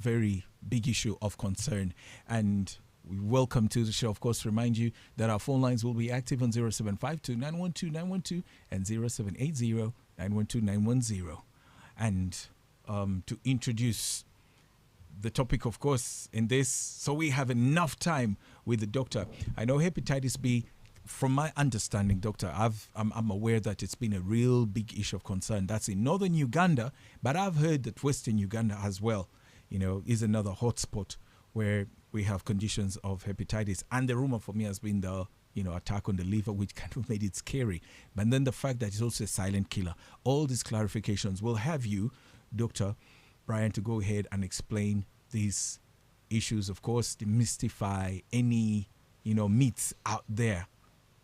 very big issue of concern. And we welcome to the show. Of course, remind you that our phone lines will be active on 0752 912 912 and 0780 912 910. And to introduce the topic, of course, in this, so we have enough time with the doctor. I know hepatitis B, from my understanding, doctor, I'm aware that it's been a real big issue of concern. That's in northern Uganda, but I've heard that western Uganda as well, is another hotspot where we have conditions of hepatitis. And the rumor for me has been the attack on the liver, which kind of made it scary. But then the fact that it's also a silent killer. All these clarifications will have you, Dr. Brian, to go ahead and explain these issues, of course, demystify any, myths out there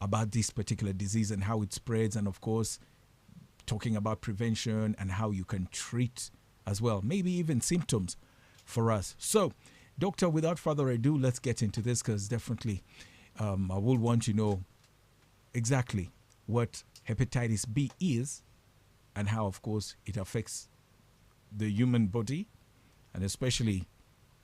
about this particular disease and how it spreads, and of course, talking about prevention and how you can treat as well, maybe even symptoms for us. So, doctor, without further ado, let's get into this, because definitely I will want to know exactly what hepatitis B is and how, of course, it affects the human body, and especially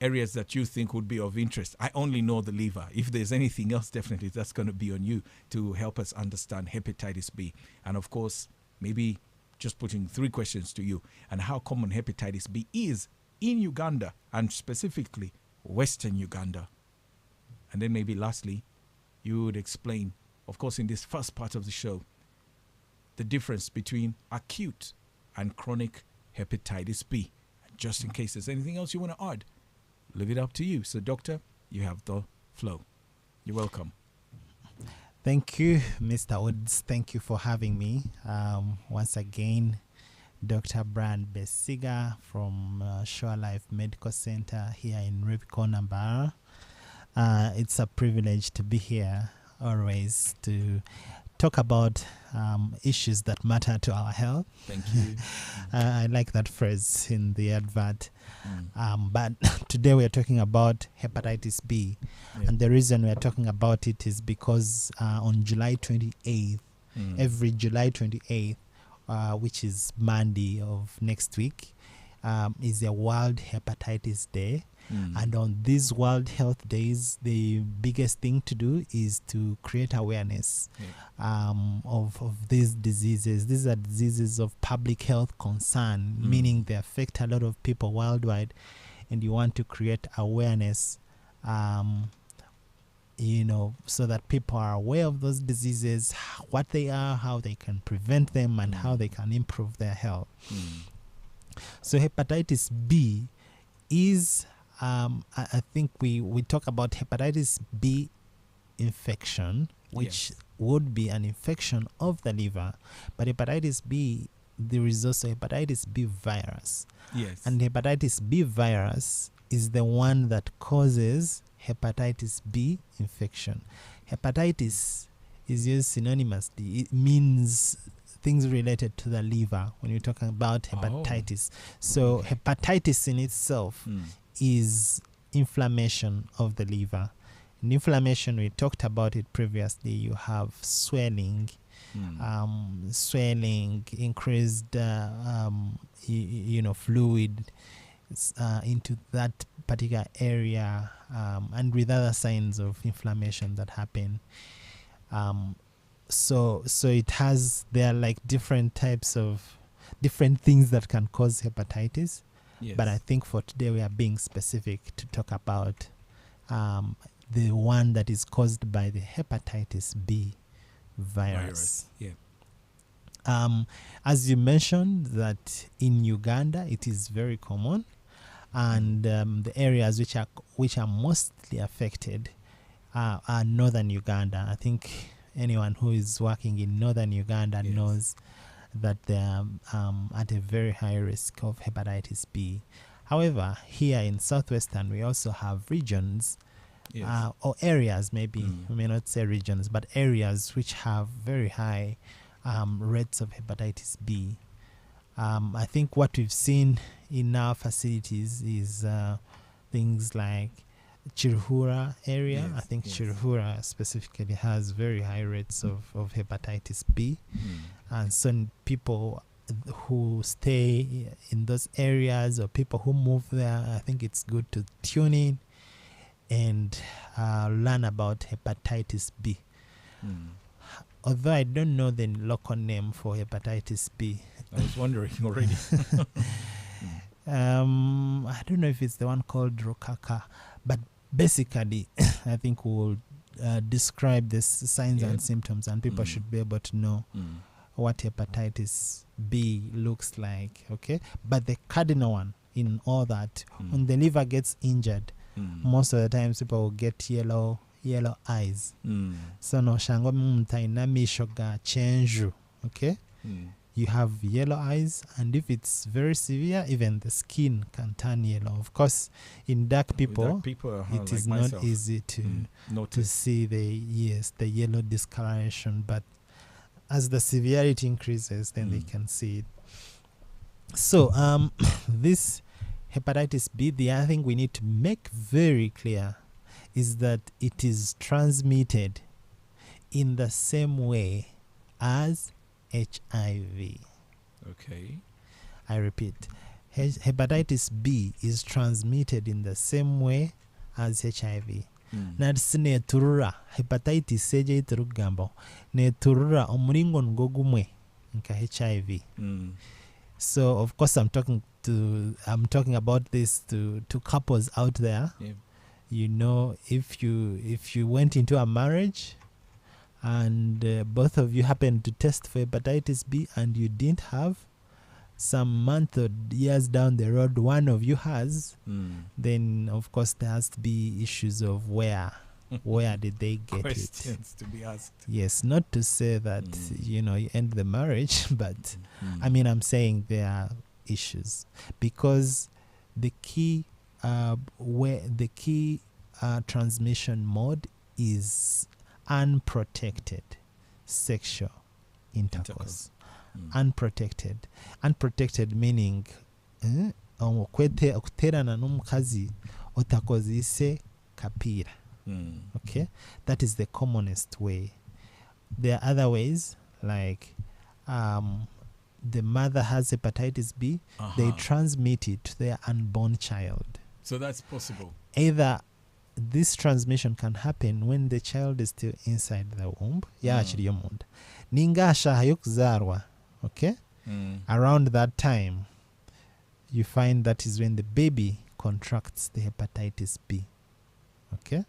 areas that you think would be of interest. I only know the liver. If there's anything else, definitely that's going to be on you to help us understand hepatitis B. And of course, maybe just putting 3 questions to you, and how common hepatitis B is in Uganda, and specifically Western Uganda. And then maybe lastly, you would explain, of course, in this first part of the show, the difference between acute and chronic hepatitis B. And just in case there's anything else you want to add, leave it up to you. So, doctor, you have the flow. You're welcome. Thank you, Mr. Woods. Thank you for having me. Once again, Dr. Brian Besiga from Shore Life Medical Center here in Rubicon, Ambara. It's a privilege to be here always to talk about issues that matter to our health. Thank you. I like that phrase in the advert. But today we are talking about hepatitis B. Yeah. And the reason we are talking about it is because on July 28th, every July 28th, which is Monday of next week, is a World Hepatitis Day. And on these World Health Days, the biggest thing to do is to create awareness of these diseases. These are diseases of public health concern, meaning they affect a lot of people worldwide, and you want to create awareness, so that people are aware of those diseases, what they are, how they can prevent them, and how they can improve their health. So hepatitis B is I think we talk about hepatitis B infection, which would be an infection of the liver. But hepatitis B, there is also hepatitis B virus. Yes. And hepatitis B virus is the one that causes hepatitis B infection. Hepatitis is used synonymously. It means things related to the liver when you're talking about hepatitis. So hepatitis in itself is inflammation of the liver. And inflammation, we talked about it previously. You have swelling, increased fluid into that particular area, and with other signs of inflammation that happen. So there are like different types of different things that can cause hepatitis. Yes. But I think for today we are being specific to talk about the one that is caused by the hepatitis B virus. Yeah. As you mentioned, that in Uganda it is very common, and the areas which are mostly affected are northern Uganda. I think anyone who is working in northern Uganda knows that they are at a very high risk of hepatitis B. However, here in southwestern, we also have regions or areas, maybe we may not say regions, but areas which have very high rates of hepatitis B. I think what we've seen in our facilities is things like Chirhura area. I think Chirhura specifically has very high rates of hepatitis B. And some people who stay in those areas or people who move there, I think it's good to tune in and learn about hepatitis B. Although I don't know the local name for hepatitis B. I was wondering already. I don't know if it's the one called Rokaka, but basically, I think we'll describe the signs and symptoms, and people should be able to know what hepatitis B looks like, okay? But the cardinal one in all that, when the liver gets injured, most of the times people will get yellow eyes. So no shango mtaina misho ga chenju, okay? You have yellow eyes, and if it's very severe, even the skin can turn yellow. Of course, in dark people it like is myself, not easy to see the yellow discoloration, but as the severity increases, then they can see it. So this hepatitis B, the other thing we need to make very clear is that it is transmitted in the same way as HIV. Okay. I repeat, hepatitis B is transmitted in the same way as HIV. Neturura hepatitis eje iturugambo neturura omulingo ngogumwe nka HIV. So of course I'm talking about this to couples out there. You know, if you went into a marriage and both of you happened to test for hepatitis B and you didn't have, some month or years down the road one of you has, then of course there has to be issues of where did they get questions to be asked. Yes, not to say that you end the marriage, but I mean, I'm saying there are issues because the key transmission mode is unprotected sexual intercourse. Unprotected meaning okuterana n'omukazi otakozise kapira. Okay, that is the commonest way. There are other ways, like the mother has hepatitis B, they transmit it to their unborn child. So that's possible. Either this transmission can happen when the child is still inside the womb, ningasha hayokuzarwa. Okay, around that time, you find that is when the baby contracts the hepatitis B. Okay.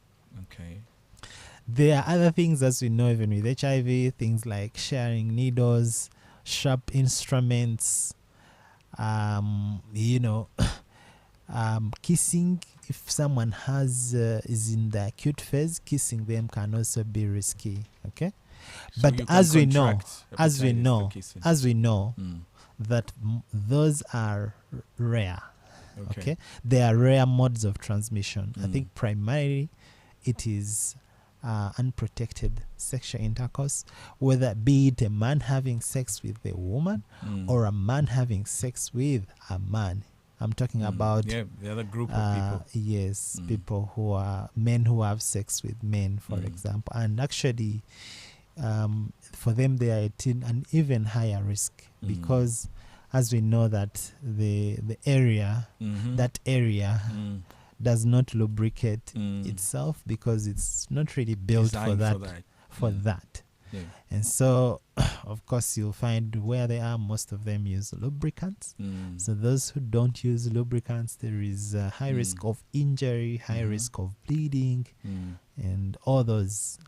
There are other things, as we know, even with HIV, things like sharing needles, sharp instruments, kissing. If someone is in the acute phase, kissing them can also be risky. Okay. So but as we know, that those are rare. Okay. They are rare modes of transmission. I think primarily it is unprotected sexual intercourse, whether be it a man having sex with a woman or a man having sex with a man. I'm talking about the other group of people. Yes, people who are men who have sex with men, for example. And actually, for them, they are at an even higher risk because, as we know, that the area, that area does not lubricate itself because it's not really built for that. Yeah. And so, of course, you'll find where they are, most of them use lubricants. So those who don't use lubricants, there is a high risk of injury, high risk of bleeding, and all those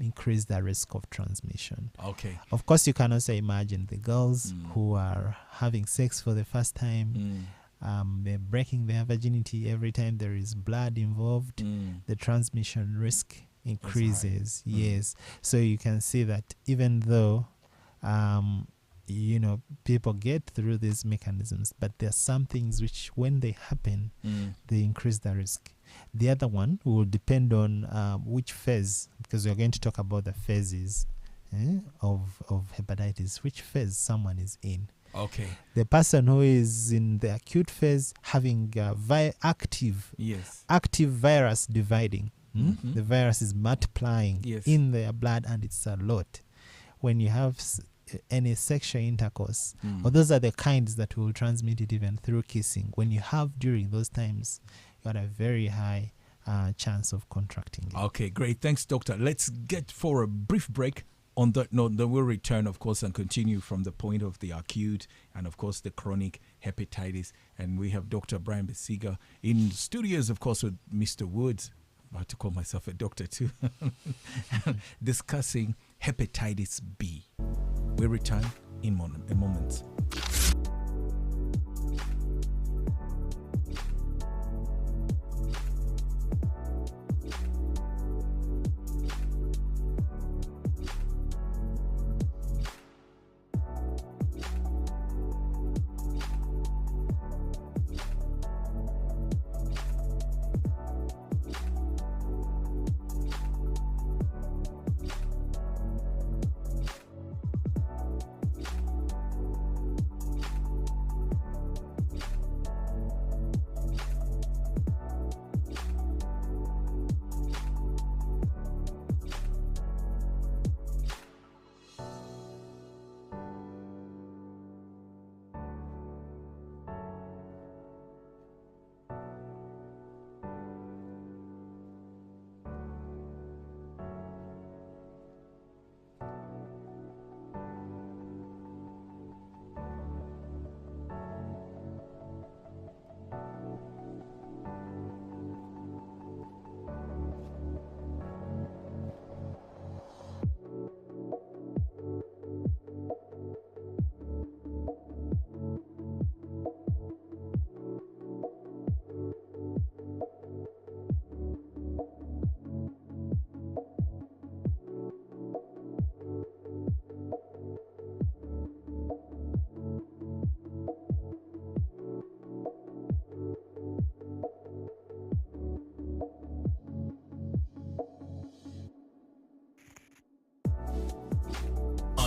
increase the risk of transmission. Okay. Of course, you can also imagine the girls who are having sex for the first time. They're breaking their virginity every time there is blood involved. The transmission risk increases. Yes. So you can see that even though people get through these mechanisms, but there are some things which, when they happen, they increase the risk. The other one will depend on which phase, because we're going to talk about the phases of hepatitis, which phase someone is in. Okay. The person who is in the acute phase having active virus dividing. The virus is multiplying in their blood, and it's a lot. When you have any sexual intercourse, or those are the kinds that will transmit it even through kissing. When you have during those times, you got a very high chance of contracting it. Okay, great. Thanks, Doctor. Let's get for a brief break. On that note, then we'll return, of course, and continue from the point of the acute and, of course, the chronic hepatitis. And we have Dr. Brian Besiga in studios, of course, with Mr. Woods. I'm about to call myself a doctor, too. Discussing hepatitis B. We'll return in a moment.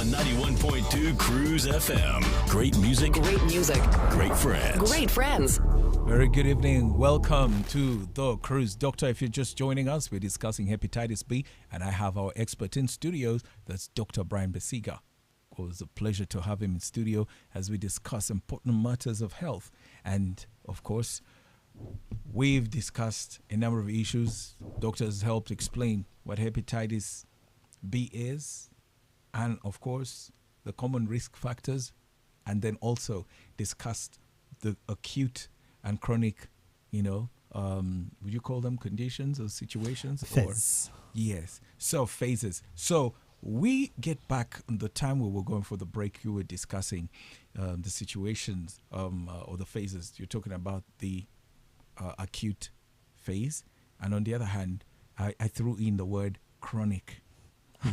On 91.2 Crooze FM. Great music. Great music. Great friends. Great friends. Very good evening. Welcome to the Crooze. Doctor, if you're just joining us, we're discussing hepatitis B, and I have our expert in studios. That's Dr. Brian Besiga. It was a pleasure to have him in studio as we discuss important matters of health. And, of course, we've discussed a number of issues. Doctors helped explain what hepatitis B is, and, of course, the common risk factors, and then also discussed the acute and chronic, would you call them conditions or situations? Phase. Yes. So phases. So we get back on the time we were going for the break. You were discussing the situations or the phases. You're talking about the acute phase. And on the other hand, I threw in the word chronic.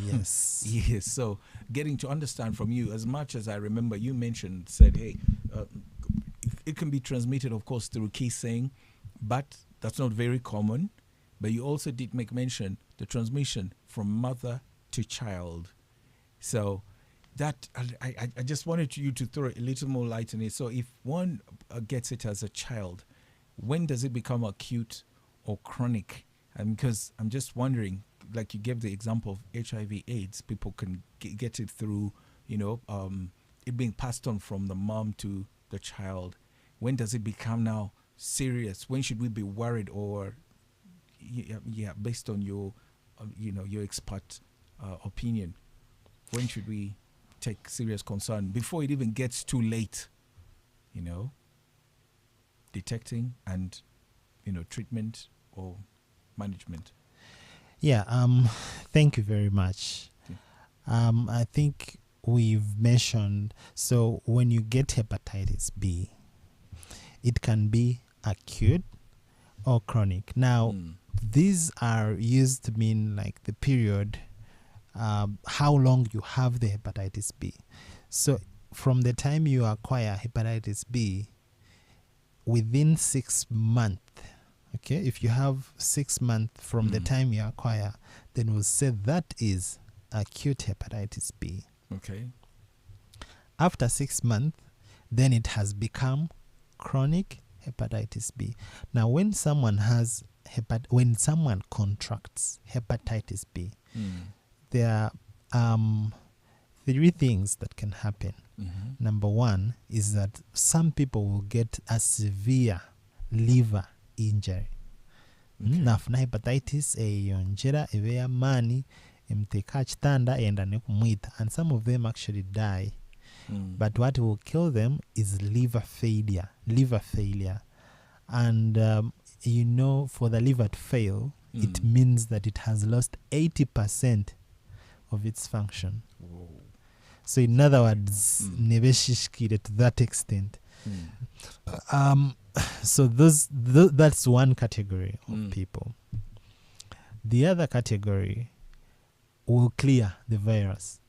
Yes. Yes. So getting to understand from you, as much as I remember you said, hey, it can be transmitted, of course, through kissing, but that's not very common. But you also did make mention the transmission from mother to child. So that I just wanted you to throw a little more light on it. So if one gets it as a child, when does it become acute or chronic? And because I'm just wondering, like you gave the example of HIV/AIDS, people can get it through, it being passed on from the mom to the child. When does it become now serious? When should we be worried? Or, based on your, your expert opinion, when should we take serious concern before it even gets too late? Detecting and, treatment or management. Yeah. Thank you very much. I think we've mentioned, so when you get hepatitis B, it can be acute or chronic. Now, these are used to mean like the period, how long you have the hepatitis B. So from the time you acquire hepatitis B, within 6 months, okay, if you have 6 months from the time you acquire, then we'll say that is acute hepatitis B. Okay. After 6 months, then it has become chronic hepatitis B. Now, when someone contracts hepatitis B, there three things that can happen. Number one is that some people will get a severe liver injury. Nafuna hepatitis eyonjera ebeya mani emteka kitanda enda nekumwita, and some of them actually die. But what will kill them is liver failure. And for the liver to fail, it means that it has lost 80% of its function. Whoa. So in other words, nebeshishkire to that extent. So that's one category of people. The other category will clear the virus.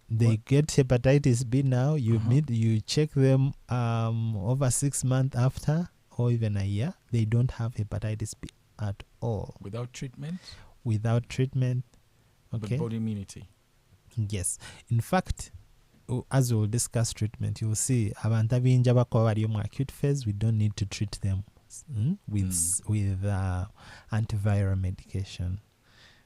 They get hepatitis B now. You check them over 6 months after, or even a year. They don't have hepatitis B at all. Without treatment? Without treatment. Okay. But body immunity. Yes. In fact, as we'll discuss treatment, you will see abantu abingi abakuba bari mu acute phase, we don't need to treat them with antiviral medication.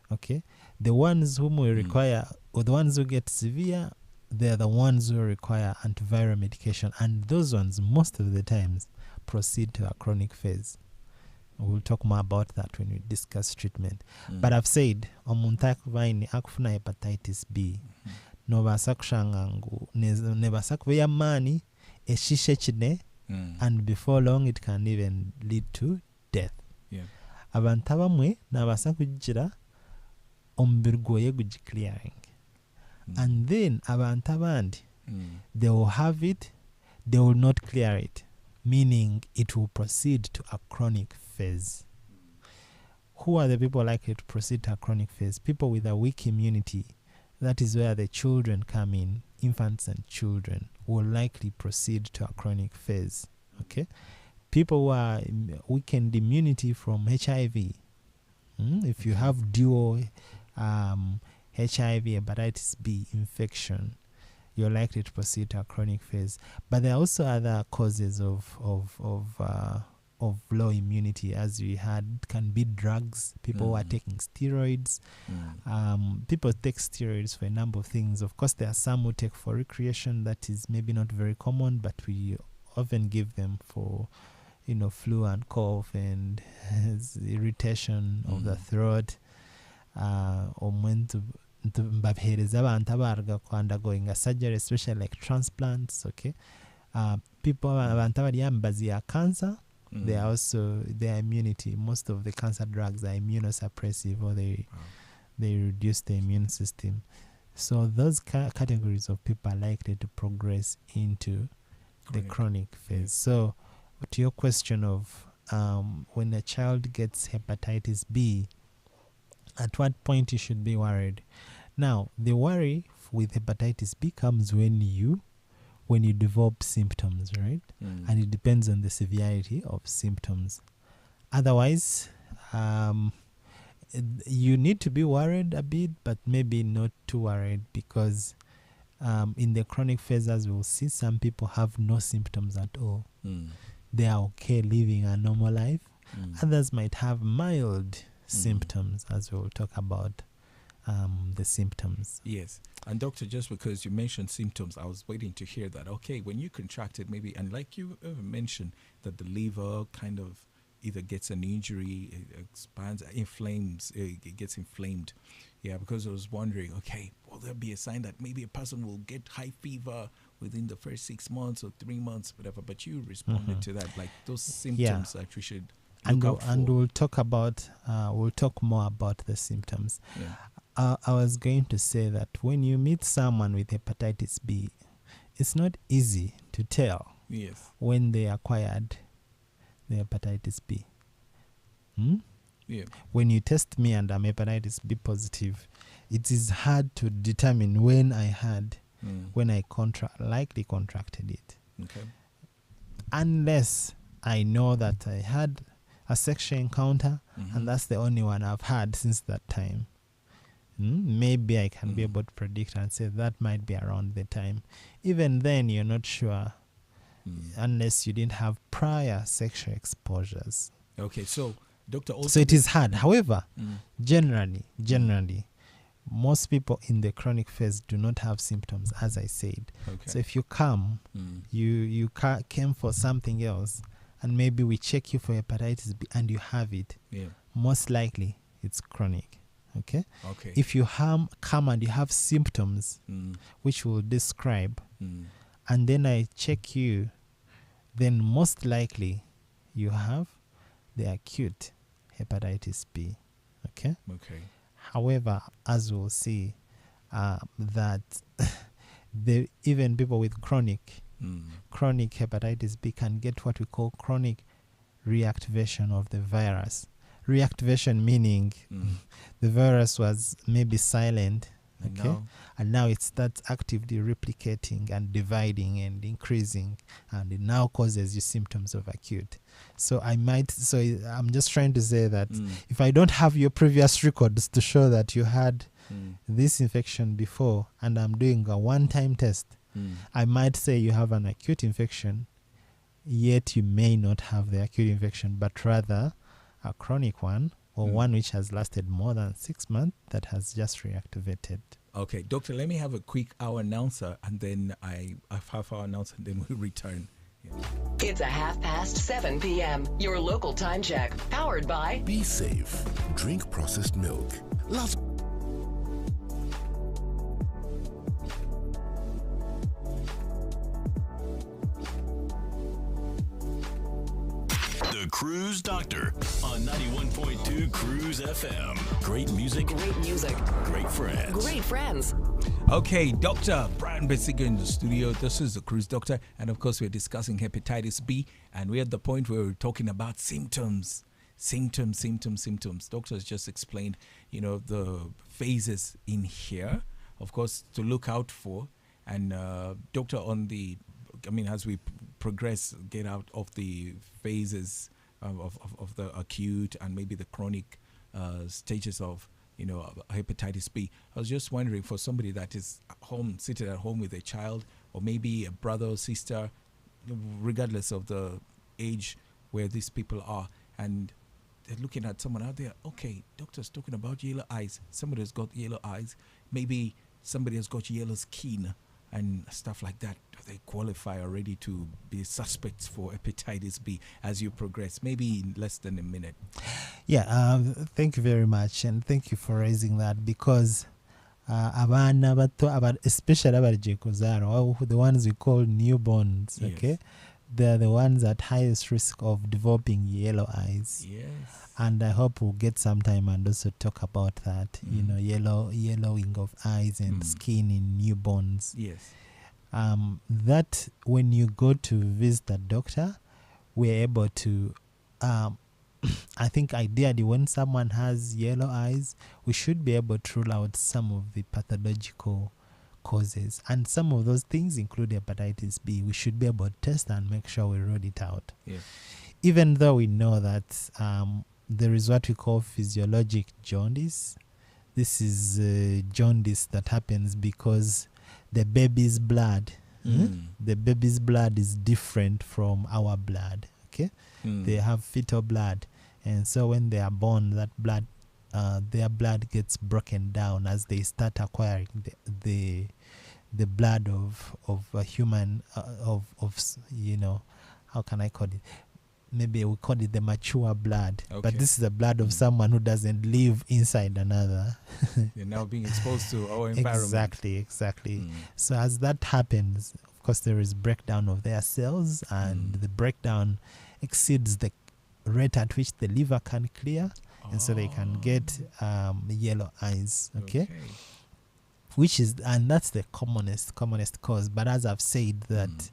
Okay, the ones whom we require, or the ones who get severe, they're the ones who require antiviral medication, and those ones most of the times proceed to a chronic phase. We'll talk more about that when we discuss treatment. But I've said omuntu akubaine akufuna hepatitis B nobasa kushanga ngu nebasa kubeya mani eshishe kine, and before long it can even lead to death. Abantu abamwe nabasa kugira omubiri gwoye gugiclearing, and then abantu abandi they will have it, they will not clear it, meaning it will proceed to a chronic phase. Who are the people likely to proceed to a chronic phase? People with a weak immunity. That is where the children come in. Infants and children will likely proceed to a chronic phase. Okay, people who are weakened immunity from HIV. If you have dual HIV hepatitis B infection, you're likely to proceed to a chronic phase. But there are also other causes of low immunity, as we had, can be drugs. People who are taking steroids. People take steroids for a number of things. Of course, there are some who take for recreation. That is maybe not very common, but we often give them for, flu and cough and irritation of the throat. Or when to undergoing a surgery, especially like transplants. Okay, people are cancer. They are also, their immunity, most of the cancer drugs are immunosuppressive, or they reduce the immune system. So those categories of people are likely to progress into the chronic phase. So to your question of when a child gets hepatitis B, at what point you should be worried? Now, the worry with hepatitis B comes when you develop symptoms, right? And it depends on the severity of symptoms. Otherwise, you need to be worried a bit, but maybe not too worried, because in the chronic phase, as we'll see, some people have no symptoms at all. They are okay living a normal life. Others might have mild symptoms, as we'll talk about the symptoms. Yes. And doctor, just because you mentioned symptoms, I was waiting to hear that. Okay, when you contracted, maybe, and like you mentioned, that the liver kind of either gets an injury, it expands, inflames, it gets inflamed. Yeah, because I was wondering, okay, will there be a sign that maybe a person will get high fever within the first 6 months or 3 months, whatever? But you responded to that, like those symptoms that we should look out for. And we'll talk more about the symptoms. Yeah. I was going to say that when you meet someone with hepatitis B, it's not easy to tell when they acquired the hepatitis B. When you test me and I'm hepatitis B positive, it is hard to determine when I likely contracted it. Okay. Unless I know that I had a sexual encounter and that's the only one I've had since that time. Maybe I can be able to predict and say that might be around the time. Even then, you're not sure unless you didn't have prior sexual exposures. Okay, so doctor, also so it is hard. However, generally, most people in the chronic phase do not have symptoms, as I said. Okay. So if you come, you came for something else, and maybe we check you for hepatitis B and you have it, most likely it's chronic. Okay. If you come and you have symptoms, which we'll describe, and then I check you, then most likely you have the acute hepatitis B. Okay. However, as we'll see, that even people with chronic hepatitis B can get what we call chronic reactivation of the virus. Reactivation meaning the virus was maybe silent, and now it starts actively replicating and dividing and increasing, and it now causes you symptoms of acute. So I'm just trying to say that if I don't have your previous records to show that you had this infection before, and I'm doing a one-time test, I might say you have an acute infection, yet you may not have the acute infection, but rather a chronic one, or one which has lasted more than 6 months that has just reactivated. Okay, doctor, let me have a quick hour announcer, and then a half-hour announcer, and then we'll return. It's 7:30 p.m. Your local time check, powered by Be safe. Drink processed milk. Love. The Crooze Doctor on 91.2 Crooze FM. Great music. Great music. Great friends. Great friends. Okay, Dr. Brian Bessiger in the studio. This is the Crooze Doctor, and of course we're discussing hepatitis B, and we're at the point where we're talking about symptoms. Doctor has just explained, the phases in here, of course, to look out for. And Doctor, as we progress, get out of the phases of the acute and maybe the chronic stages of hepatitis B, I was just wondering, for somebody that is seated at home with a child, or maybe a brother or sister, regardless of the age where these people are, and they're looking at someone out there, okay, doctor's talking about yellow eyes, somebody has got yellow eyes, maybe somebody has got yellow skin and stuff like that. Do they qualify already to be suspects for hepatitis B as you progress? Maybe in less than a minute. Yeah, thank you very much, and thank you for raising that, because abana bato, especially the ones we call newborns, okay, they're the ones at highest risk of developing yellow eyes. Yes. And I hope we'll get some time and also talk about that, yellowing of eyes and skin in newborns. Yes. That when you go to visit a doctor, we're able to, I think ideally when someone has yellow eyes, we should be able to rule out some of the pathological causes. And some of those things include hepatitis B. We should be able to test and make sure we rule it out. Yeah. Even though we know that there is what we call physiologic jaundice. This is jaundice that happens because the baby's blood, the baby's blood is different from our blood. Okay, they have fetal blood, and so when they are born, that blood, their blood gets broken down as they start acquiring the blood of a human, how can I call it? Maybe we call it the mature blood, but this is the blood of someone who doesn't live inside another. They're now being exposed to our environment. Exactly. So as that happens, of course, there is breakdown of their cells, and the breakdown exceeds the rate at which the liver can clear, and so they can get yellow eyes. Okay. And that's the commonest cause. But as I've said, that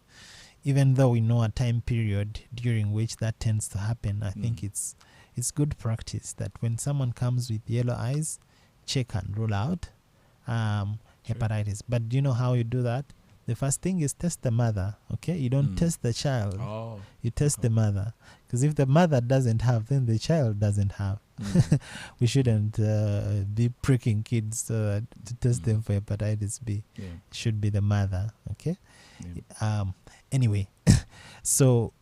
even though we know a time period during which that tends to happen, I think it's good practice that when someone comes with yellow eyes, check and rule out hepatitis. But do you know how you do that? The first thing is test the mother, okay? You don't test the child. You test the mother. Because if the mother doesn't have, then the child doesn't have. We shouldn't be pricking kids to test them for hepatitis B. Yeah. It should be the mother, okay? Yeah. Anyway, so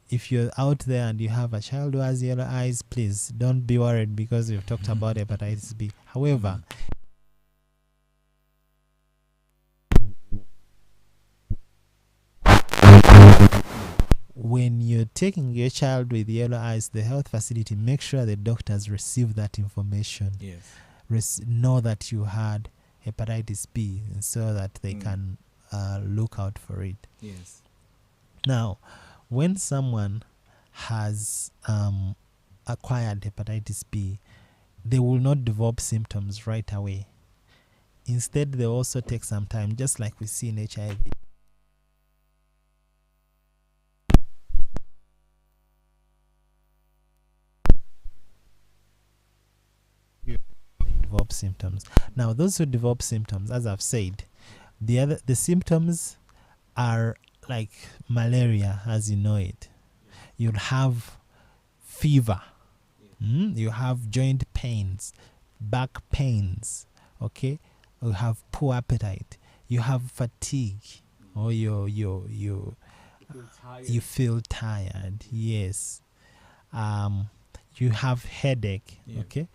if you're out there and you have a child who has yellow eyes, please don't be worried because we've talked about hepatitis B. However, when you're taking your child with yellow eyes to the health facility, make sure the doctors receive that information. Yes. Know that you had hepatitis B, so that they can look out for it. Yes. Now, when someone has acquired hepatitis B, they will not develop symptoms right away. Instead, they also take some time, just like we see in HIV. Develop symptoms. Now, those who develop symptoms, as I've said, the symptoms are like malaria, as you know it. You'll have fever. You have joint pains, back pains. Okay, you have poor appetite. You have fatigue, or you feel tired. Yes. You have headache. Okay,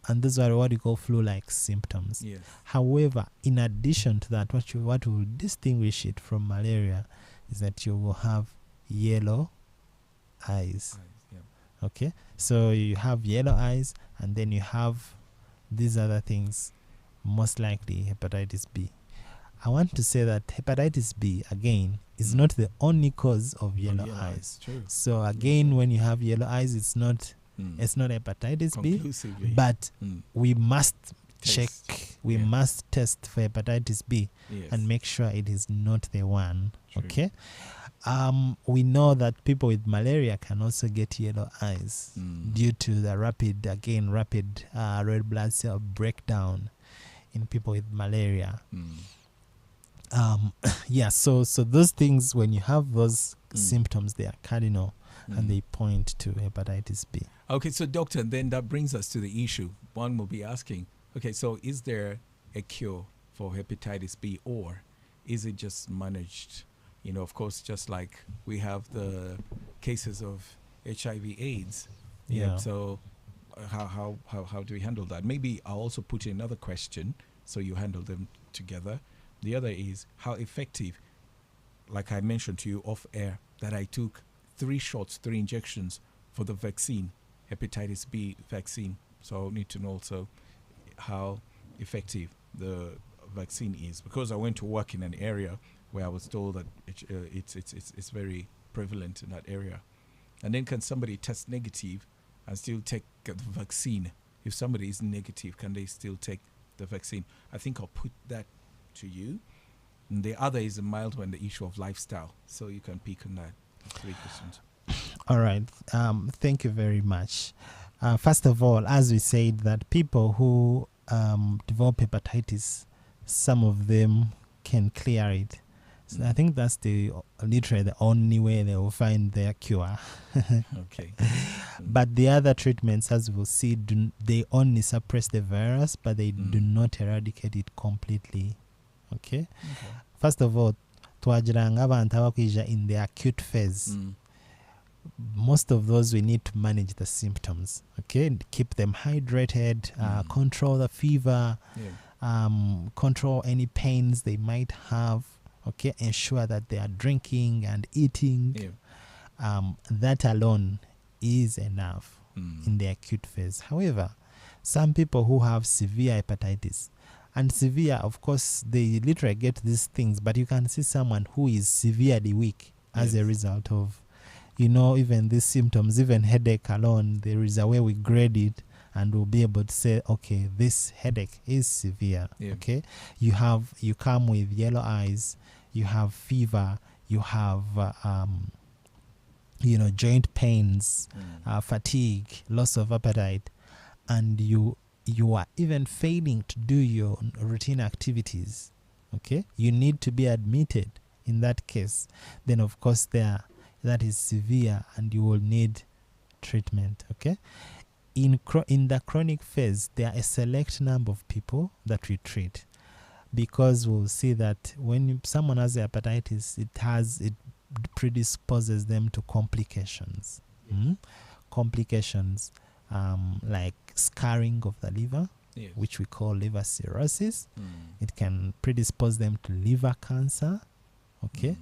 and those are what you call flu-like symptoms. Yes. However, in addition to that, what will distinguish it from malaria is that you will have yellow eyes. Okay, so you have yellow eyes, and then you have these other things, most likely hepatitis B. I want to say that hepatitis B, again, is not the only cause of yellow eyes. True. So again, when you have yellow eyes, it's not hepatitis B, but we must check, we must test for hepatitis B and make sure it is not the one. True. Okay. We know that people with malaria can also get yellow eyes due to the rapid red blood cell breakdown in people with malaria. So those things, when you have those symptoms, they are cardinal and they point to hepatitis B. Okay, so doctor, then that brings us to the issue. One will be asking, okay, so is there a cure for hepatitis B, or is it just managed? You know, of course, just like we have the cases of HIV/AIDS. Yeah. So how do we handle that? Maybe I'll also put in another question, so you handle them together. The other is how effective, like I mentioned to you off air, that I took 3 injections for the vaccine, hepatitis B vaccine. So I'll need to know also how effective the vaccine is, because I went to work in an area where I was told that it's very prevalent in that area. And then can somebody test negative and still take the vaccine? If somebody is negative, can they still take the vaccine? I think I'll put that to you. And the other is a mild one, the issue of lifestyle. So you can pick on that. 3 questions. All right. Thank you very much. First of all, as we said, that people who develop hepatitis, some of them can clear it. So I think that's literally the only way they will find their cure. Okay. But the other treatments, as we'll see, they only suppress the virus, but they do not eradicate it completely. Okay? First of all, twagiranga abantu abakwija in the acute phase. Most of those, we need to manage the symptoms. Okay? Keep them hydrated, control the fever, control any pains they might have. Okay, ensure that they are drinking and eating. That alone is enough in the acute phase. However, some people who have severe hepatitis, and severe, of course, they literally get these things, but you can see someone who is severely weak as a result of, even these symptoms, even headache alone. There is a way we grade it, and we'll be able to say, okay, this headache is severe. Okay, you come with yellow eyes, you have fever, you have joint pains, fatigue, loss of appetite, and you are even failing to do your routine activities. Okay, you need to be admitted. In that case, then of course that is severe, and you will need treatment. Okay. In the chronic phase, there are a select number of people that we treat, because we'll see that when someone has hepatitis, it predisposes them to complications. Complications like scarring of the liver, which we call liver cirrhosis. It can predispose them to liver cancer. Okay.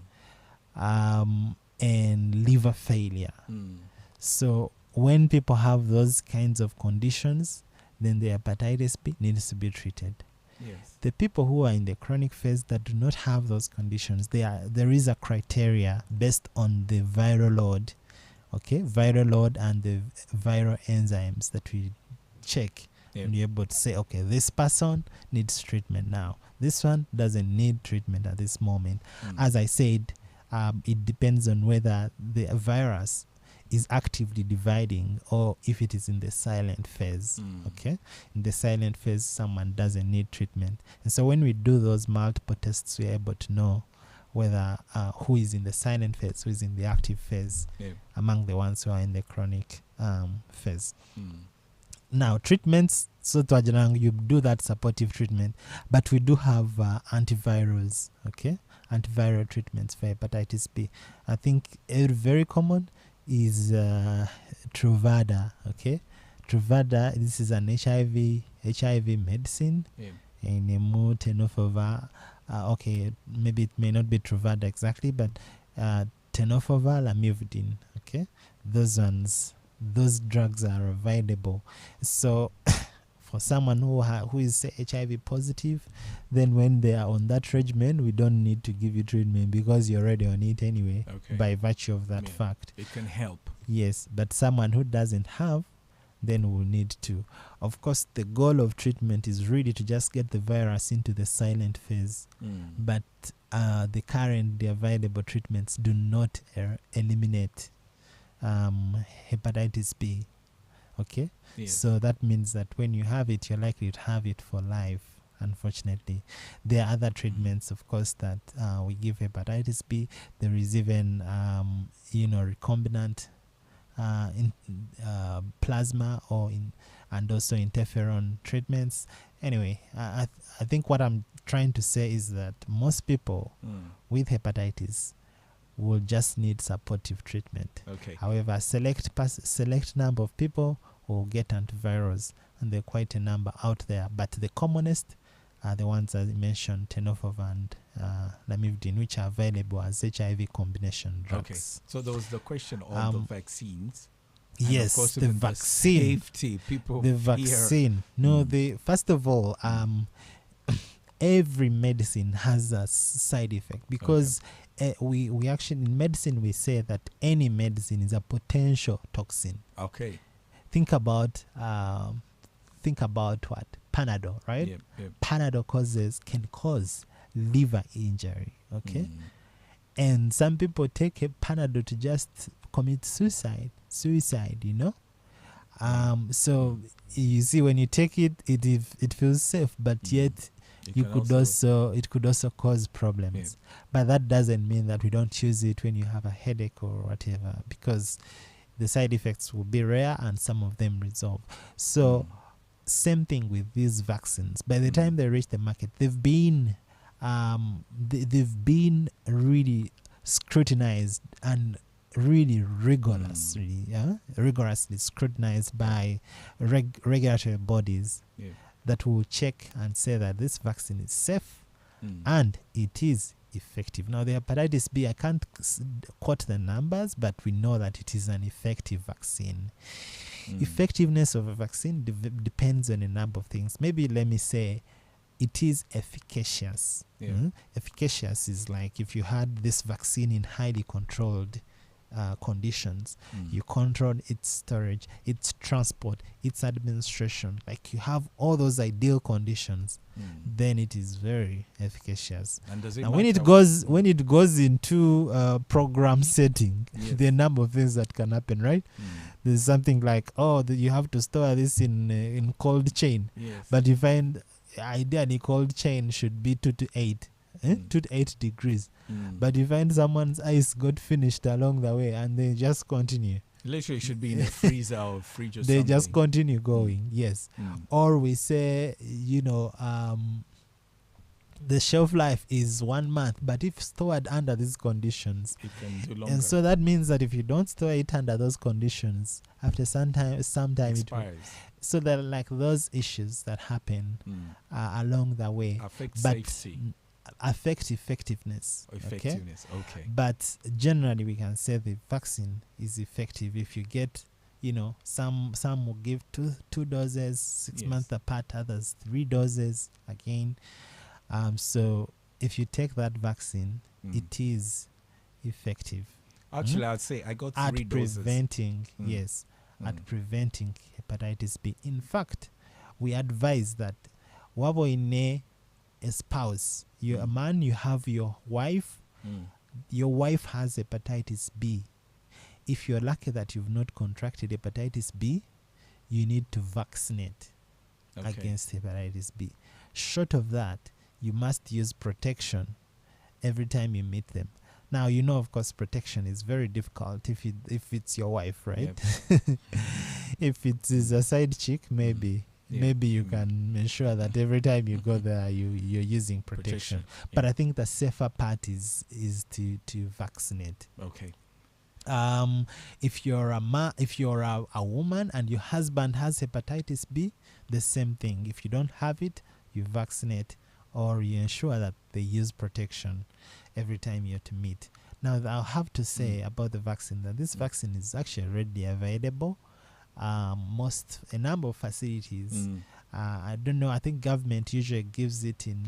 and liver failure. So when people have those kinds of conditions, then the hepatitis B needs to be treated. Yes. The people who are in the chronic phase that do not have those conditions, there is a criteria based on the viral load, okay, viral load and the viral enzymes that we check. And you're able to say, okay, this person needs treatment now. This one doesn't need treatment at this moment. As I said, it depends on whether the virus is actively dividing or if it is in the silent phase. Okay, in the silent phase, someone doesn't need treatment. And so when we do those multiple tests, we're able to know whether who is in the silent phase, who is in the active phase, among the ones who are in the chronic phase. Now, treatments, so you do that supportive treatment, but we do have antivirals, okay? Antiviral treatments for hepatitis B. I think very common is Truvada, okay? Truvada, this is an HIV medicine, and tenofovir. Okay, maybe it may not be Truvada exactly, but tenofovir, lamivudine, okay? Those drugs are available. So for someone who is HIV positive, then when they are on that regimen, we don't need to give you treatment because you're already on it anyway, by virtue of that fact. It can help. Yes, but someone who doesn't have, then we'll need to. Of course, the goal of treatment is really to just get the virus into the silent phase. But the available treatments do not eliminate hepatitis B. Okay? Yes. So that means that when you have it, you're likely to have it for life, unfortunately. There are other treatments, of course, that we give hepatitis B. There is even, recombinant plasma and also interferon treatments. Anyway, I think what I'm trying to say is that most people with hepatitis will just need supportive treatment. Okay. However, select number of people will get antivirals, and there are quite a number out there. But the commonest are the ones I mentioned, tenofovir and lamivudine, which are available as HIV combination drugs. Okay. So there was the question of the vaccines. And yes, of course, the even vaccine. Safety. People. The vaccine. No, first of all, every medicine has a side effect because we actually in medicine we say that any medicine is a potential toxin. Okay. Think about what Panadol, right? Yep. Panadol can cause liver injury. Okay, and some people take a Panadol to just commit suicide. You know. So you see, when you take it, it feels safe, but yet it could also cause problems. But that doesn't mean that we don't use it when you have a headache or whatever, because the side effects will be rare and some of them resolve. So same thing with these vaccines. By the time they reach the market, they've been really scrutinized and really rigorously scrutinized by regulatory bodies that will check and say that this vaccine is safe and it is effective. Now, the hepatitis B, I can't quote the numbers, but we know that it is an effective vaccine. Effectiveness of a vaccine depends on a number of things. Maybe let me say it is efficacious. Efficacious is like if you had this vaccine in highly controlled conditions, you control its storage, its transport, its administration, like you have all those ideal conditions, then it is very efficacious. And does it now when it goes into program setting, there are a number of things that can happen, right? There's something like you have to store this in cold chain, but you find ideally cold chain should be 2 to 8 2 to 8 degrees. But you find someone's ice got finished along the way and they just continue. Literally should be in a freezer or fridge or they something. Just continue going, yes. Or we say, the shelf life is 1 month, but if stored under these conditions, it can do longer. And so that means that if you don't store it under those conditions, after some time it expires. So there are like those issues that happen along the way. Affect safety. affect effectiveness. Effectiveness. Okay. But generally, we can say the vaccine is effective if you get, some will give two doses, 6 Yes. months apart, others 3 doses again. So if you take that vaccine, it is effective Actually, I'd say I got 3 at doses. preventing, at preventing hepatitis B. In fact, we advise that wabo in a spouse, you're a man, you have your wife, your wife has hepatitis B. If you're lucky that you've not contracted hepatitis B, you need to vaccinate against hepatitis B. Short of that, you must use protection every time you meet them. Now, of course, protection is very difficult if it's your wife, right? Yep. If it is a side chick, maybe you can ensure that every time you go there, you're using protection. But I think the safer part is to vaccinate. Okay. If you're a woman and your husband has hepatitis B, the same thing. If you don't have it, you vaccinate, or you ensure that they use protection every time you're to meet. Now, I'll have to say about the vaccine that this vaccine is actually readily available. A number of facilities. I don't know. I think government usually gives it in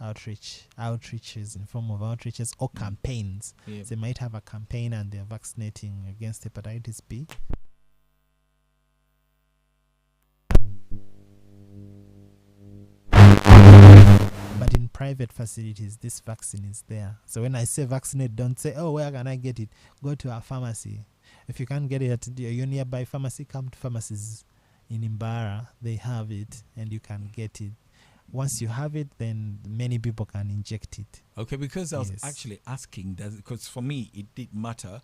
outreaches in form of outreaches or campaigns. Yep. They might have a campaign and they're vaccinating against hepatitis B. But in private facilities, this vaccine is there. So when I say vaccinate, don't say, oh, where can I get it? Go to a pharmacy. If you can't get it at your nearby pharmacy, come to pharmacies in Imbara. They have it and you can get it. Once you have it, then many people can inject it. Okay, because I was actually asking, because for me, it did matter.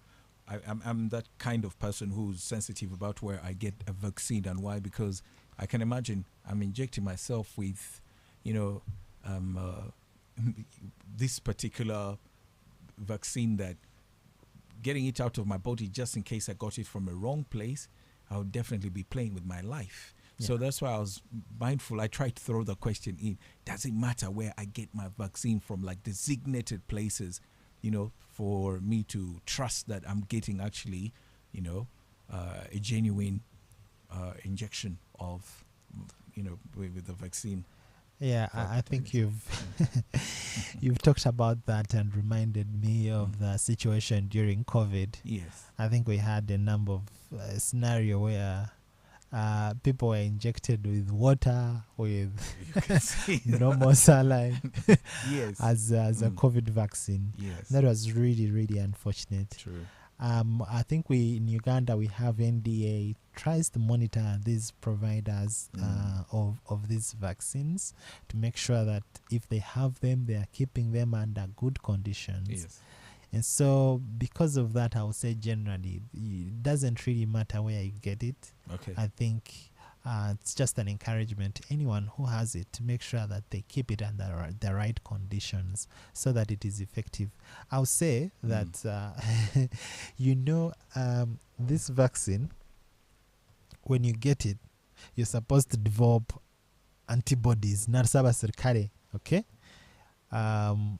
I'm that kind of person who's sensitive about where I get a vaccine and why, because I can imagine I'm injecting myself with, this particular vaccine, that getting it out of my body just in case I got it from a wrong place, I would definitely be playing with my life. Yeah. So that's why I was mindful. I tried to throw the question in. Does it matter where I get my vaccine from, like designated places, for me to trust that I'm getting actually, a genuine injection of, with the vaccine? Yeah, I think you've talked about that and reminded me of the situation during COVID. Yes. I think we had a number of scenario where people were injected with water, with normal saline, yes, as a COVID vaccine. Yes. That was really, really unfortunate. True. I think in Uganda we have NDA tries to monitor these providers of these vaccines to make sure that if they have them, they are keeping them under good conditions. Yes. And so because of that, I would say generally it doesn't really matter where you get it. Okay. I think it's just an encouragement to anyone who has it to make sure that they keep it under the right conditions so that it is effective. I'll say that, this vaccine, when you get it, you're supposed to develop antibodies, okay,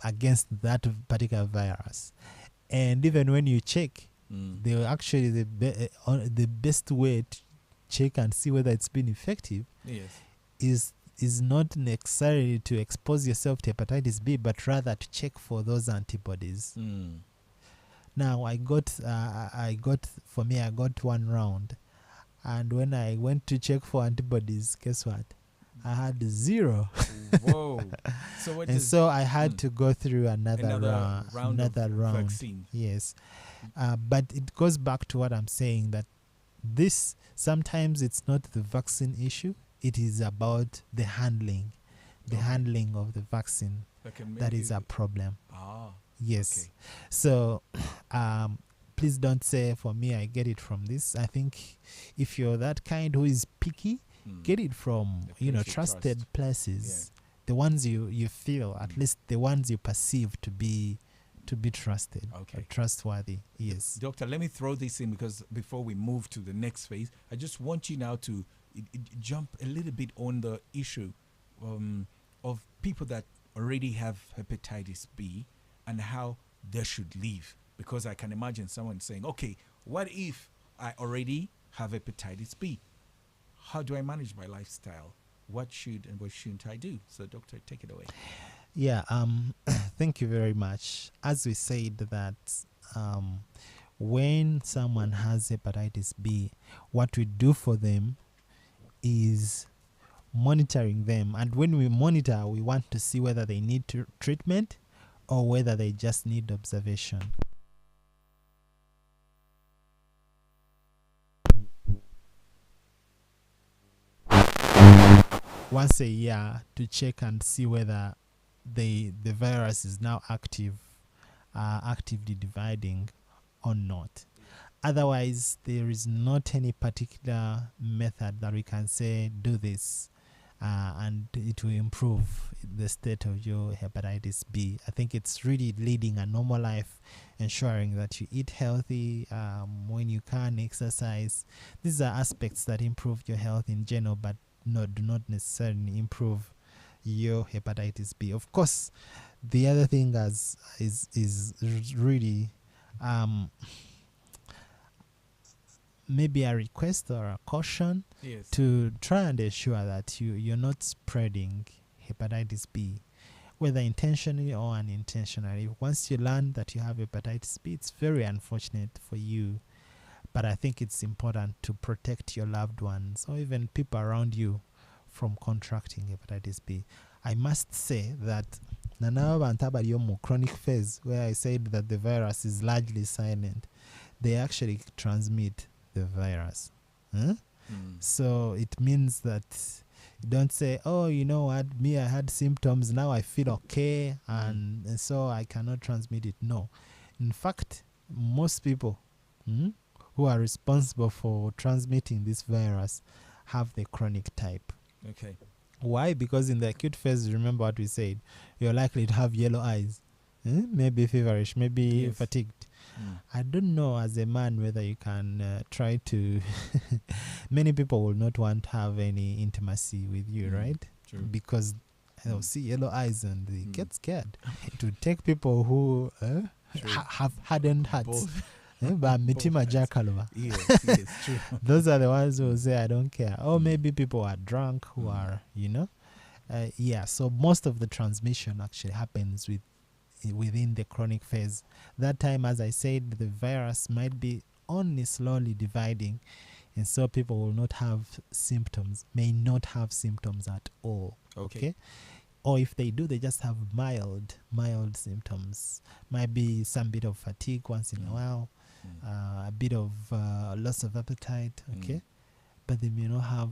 against that particular virus. And even when you check, they're actually the best way to check and see whether it's been effective is not necessarily to expose yourself to hepatitis B, but rather to check for those antibodies. Now I got 1 round, and when I went to check for antibodies, guess what? I had 0. Whoa! So I had to go through another round. Vaccine. Yes, but it goes back to what I'm saying, that this sometimes it's not the vaccine issue; it is about the handling, handling of the vaccine that is a problem. Yes. Okay. So, please don't say for me I get it from this. I think if you're that kind who is picky, get it from trusted places, the ones you feel, at least the ones you perceive to be trusted, trustworthy. Yes. Doctor, let me throw this in, because before we move to the next phase, I just want you now to jump a little bit on the issue of people that already have hepatitis B and how they should live. Because I can imagine someone saying, okay, what if I already have hepatitis B? How do I manage my lifestyle? What should and what shouldn't I do? So, doctor, take it away. Yeah, thank you very much. As we said that when someone has hepatitis B, what we do for them is monitoring them. And when we monitor, we want to see whether they need treatment or whether they just need observation. Once a year to check and see whether the virus is now actively dividing or not. Otherwise, there is not any particular method that we can say do this and it will improve the state of your hepatitis B. I think it's really leading a normal life, ensuring that you eat healthy, when you can exercise. These are aspects that improve your health in general, but do not necessarily improve your hepatitis B. Of course, the other thing is really maybe a request or a caution to try and ensure that you're not spreading hepatitis B, whether intentionally or unintentionally. Once you learn that you have hepatitis B, it's very unfortunate for you, but I think it's important to protect your loved ones or even people around you from contracting hepatitis B. I must say that Nanawa chronic phase, where I said that the virus is largely silent, they actually transmit the virus. So it means that you don't say, oh, you know what, I had symptoms, now I feel okay, and so I cannot transmit it. No. In fact, most people who are responsible for transmitting this virus have the chronic type. Okay. Why? Because in the acute phase, remember what we said, you're likely to have yellow eyes, maybe feverish, maybe fatigued. I don't know as a man whether you can try to many people will not want to have any intimacy with you, right? True. Because they'll see yellow eyes and they get scared. It would take people who have hardened hearts. But mitima jakalova. Yes, true. Those are the ones who say I don't care. Or maybe people are drunk who are, so most of the transmission actually happens within the chronic phase. That time, as I said, the virus might be only slowly dividing, and so people will not have symptoms, may not have symptoms at all. Okay? Or if they do, they just have mild symptoms. Might be some bit of fatigue once in a while, a bit of loss of appetite, okay? But they may not have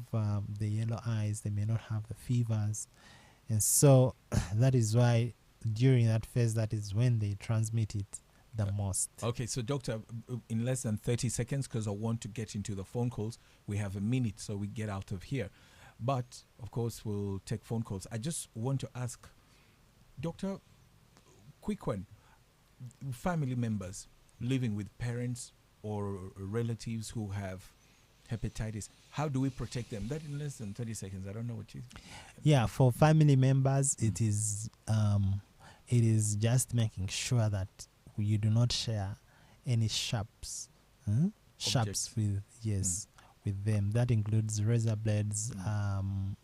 the yellow eyes, they may not have the fevers. And so that is why during that phase, that is when they transmit it the most. Okay, so doctor, in less than 30 seconds, because I want to get into the phone calls, we have a minute so we get out of here. But, of course, we'll take phone calls. I just want to ask, doctor, quick one. Family members living with parents or relatives who have hepatitis, how do we protect them? That in less than 30 seconds. I don't know what you... Yeah, for family members, it is just making sure that you do not share any sharps with with them. That includes razor blades, and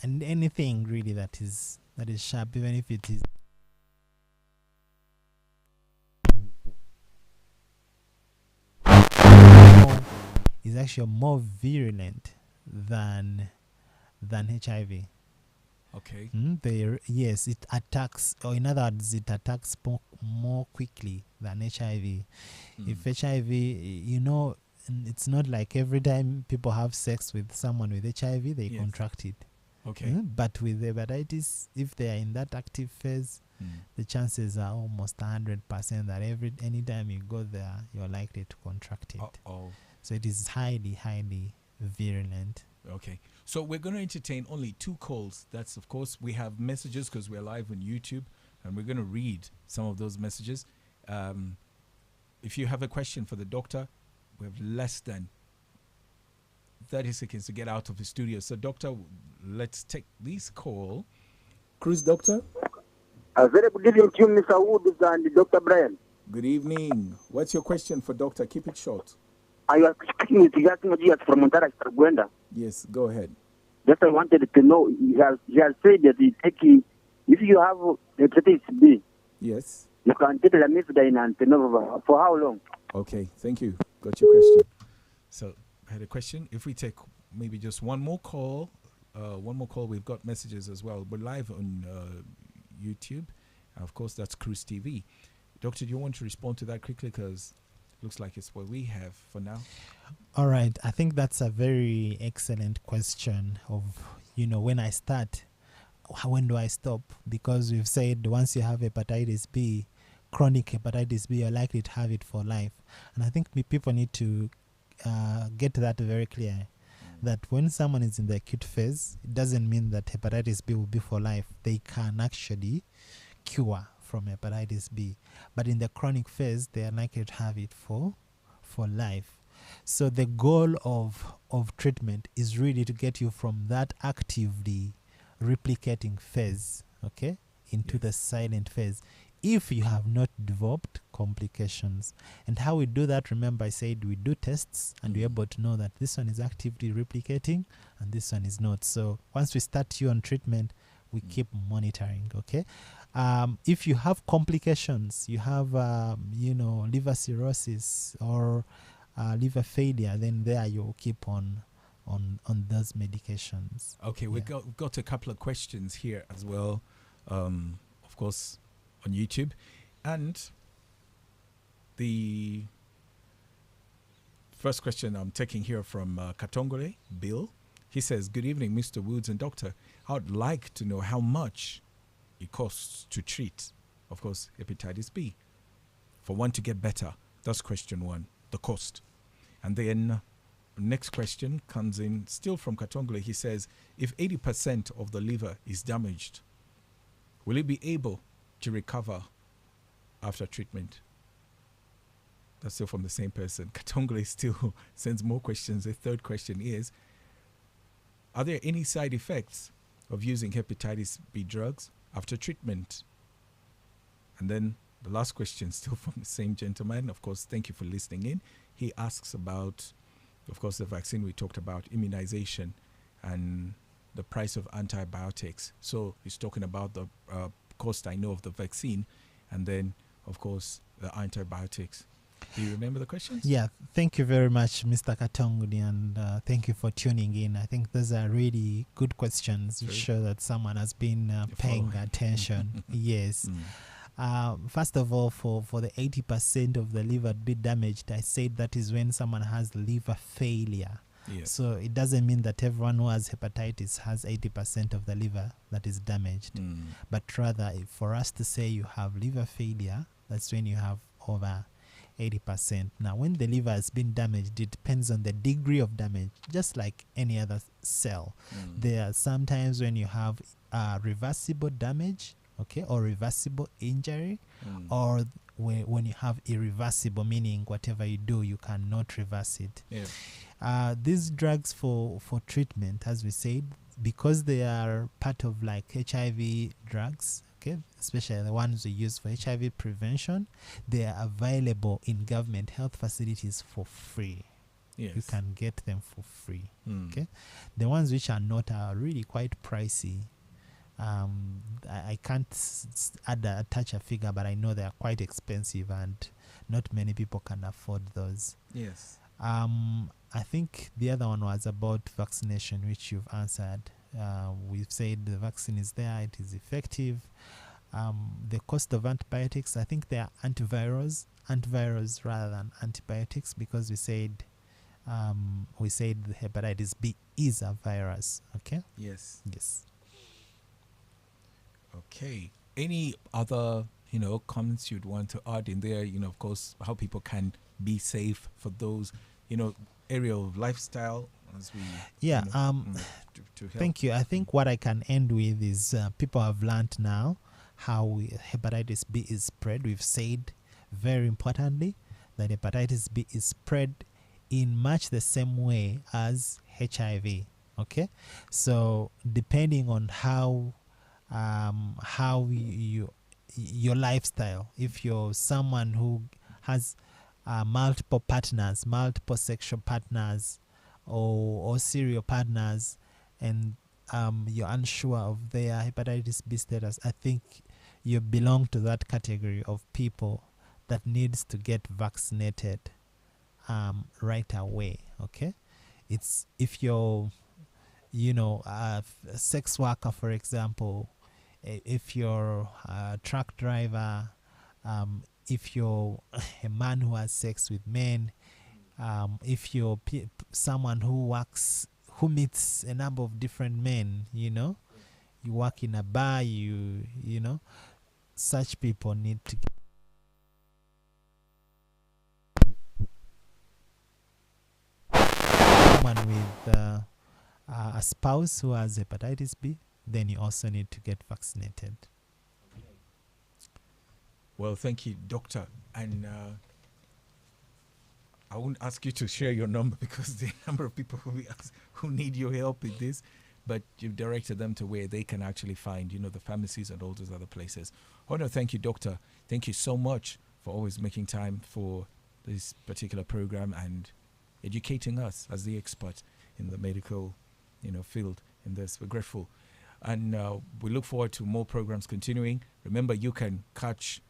anything really that is sharp, even if it is actually more virulent than HIV. Okay. It attacks, or in other words, it attacks more quickly than HIV. If HIV, it's not like every time people have sex with someone with HIV, they contract it. Okay. But with hepatitis, if they are in that active phase, the chances are almost 100% that anytime you go there, you're likely to contract it. So it is highly, highly virulent. Okay. So we're going to entertain only 2 calls. That's, of course, we have messages because we're live on YouTube, and we're going to read some of those messages. If you have a question for the doctor, We have less than 30 seconds to get out of the studio. So, doctor, let's take this call. Crooze, doctor. A very good evening to you, Mr. Woods and Dr. Brian. Good evening. What's your question for doctor? Keep it short. I was speaking with Justin Diaz from Montara, Gwenda. Yes, go ahead. Just I wanted to know, he has said that if you have hepatitis B, Yes. you can take lamivudine and tenofovir. For how long? Okay, thank you. Got your question. So, I had a question. If we take maybe just one more call, we've got messages as well. We're live on YouTube. Of course, that's Crooze TV. Doctor, do you want to respond to that quickly? Because it looks like it's what we have for now. All right. I think that's a very excellent question of, when I start, when do I stop? Because we've said once you have hepatitis B, chronic hepatitis B, you're likely to have it for life. And I think people need to get that very clear. That when someone is in the acute phase, it doesn't mean that hepatitis B will be for life. They can actually cure from hepatitis B. But in the chronic phase, they are likely to have it for life. So the goal of treatment is really to get you from that actively replicating phase, okay, into the silent phase, if you have not developed complications. And how we do that, remember I said we do tests and we're able to know that this one is actively replicating and this one is not. So once we start you on treatment, we keep monitoring, okay? If you have complications, you have, liver cirrhosis or liver failure, then there you'll keep on those medications. Okay, we've got a couple of questions here as well, of course, on YouTube. And the first question I'm taking here from Katongole, Bill. He says, good evening, Mr. Woods and Doctor. I would like to know how much it costs to treat, of course, hepatitis B. For one to get better, that's question one, the cost. And then next question comes in still from Katongole. He says, if 80% of the liver is damaged, will it be able to recover after treatment? That's still from the same person. Katongole still sends more questions. The third question is, are there any side effects of using hepatitis B drugs after treatment? And then the last question, still from the same gentleman. Of course, thank you for listening in. He asks about, of course, the vaccine. We talked about immunization and the price of antibiotics. So he's talking about the cost, I know, of the vaccine, and then, of course, the antibiotics. Do you remember the questions? Yeah, thank you very much, Mr. Katongudi, and thank you for tuning in. I think those are really good questions which show that someone has been paying attention. Yes. First of all, for the 80% of the liver to be damaged, I said that is when someone has liver failure. Yes. So it doesn't mean that everyone who has hepatitis has 80% of the liver that is damaged. But rather, for us to say you have liver failure, that's when you have over 80%. Now, when the liver has been damaged, it depends on the degree of damage, just like any other cell. There are sometimes when you have reversible damage, okay, or reversible injury, or when you have irreversible, meaning whatever you do, you cannot reverse it. Yeah. These drugs for treatment, as we said, because they are part of like HIV drugs, okay, especially the ones we use for HIV prevention, they are available in government health facilities for free. Yes. You can get them for free. Okay, the ones which are not are really quite pricey. I can't attach a figure, but I know they are quite expensive and not many people can afford those. Yes. I think the other one was about vaccination, which you've answered. We've said the vaccine is there, it is effective. The cost of antibiotics, I think they are antivirals rather than antibiotics, because we said the hepatitis B is a virus. Okay. Yes. Yes. Okay. Any other, comments you'd want to add in there? Of course, how people can be safe for those, area of lifestyle as we. Yeah. To help. Thank you. I think what I can end with is people have learned now how hepatitis B is spread. We've said very importantly that hepatitis B is spread in much the same way as HIV. Okay, so depending on how your lifestyle, if you're someone who has multiple partners, multiple sexual partners, or serial partners, and you're unsure of their hepatitis B status, I think you belong to that category of people that needs to get vaccinated right away. Okay, it's if you're a sex worker, for example, if you're a truck driver, if you're a man who has sex with men, if you're someone who meets a number of different men, you work in a bar, such people need to get someone with a spouse who has hepatitis B, then you also need to get vaccinated. Well, thank you, Doctor. And I won't ask you to share your number because the number of people who need your help with this, but you've directed them to where they can actually find, the pharmacies and all those other places. Oh, no, thank you, Doctor. Thank you so much for always making time for this particular program and educating us as the expert in the medical, field in this. We're grateful. And we look forward to more programs continuing. Remember, you can catch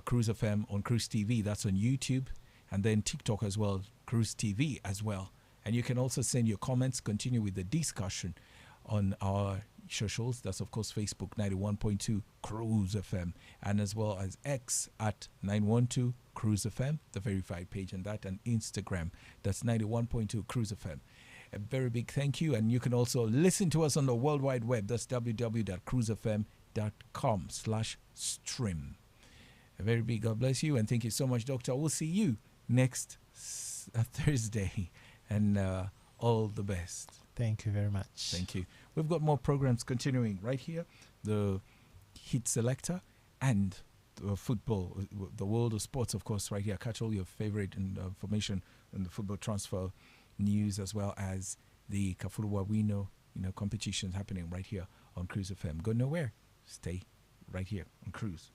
Crooze FM on Crooze TV. That's on YouTube. And then TikTok as well, Crooze TV as well. And you can also send your comments, continue with the discussion on our socials. That's, of course, Facebook 91.2 Crooze FM. And as well as X at 912 Crooze FM, the verified page on that. And Instagram, that's 91.2 Crooze FM. A very big thank you. And you can also listen to us on the World Wide Web. That's www.cruisefm.com/stream. A very big God bless you. And thank you so much, Doctor. We'll see you next Thursday. And all the best. Thank you very much. Thank you. We've got more programs continuing right here. The Hit Selector and the football, the world of sports, of course, right here. Catch all your favorite information and the football transfer news, as well as the Kafuru Wawino, competitions happening right here on Crooze FM. Go nowhere. Stay right here on Crooze.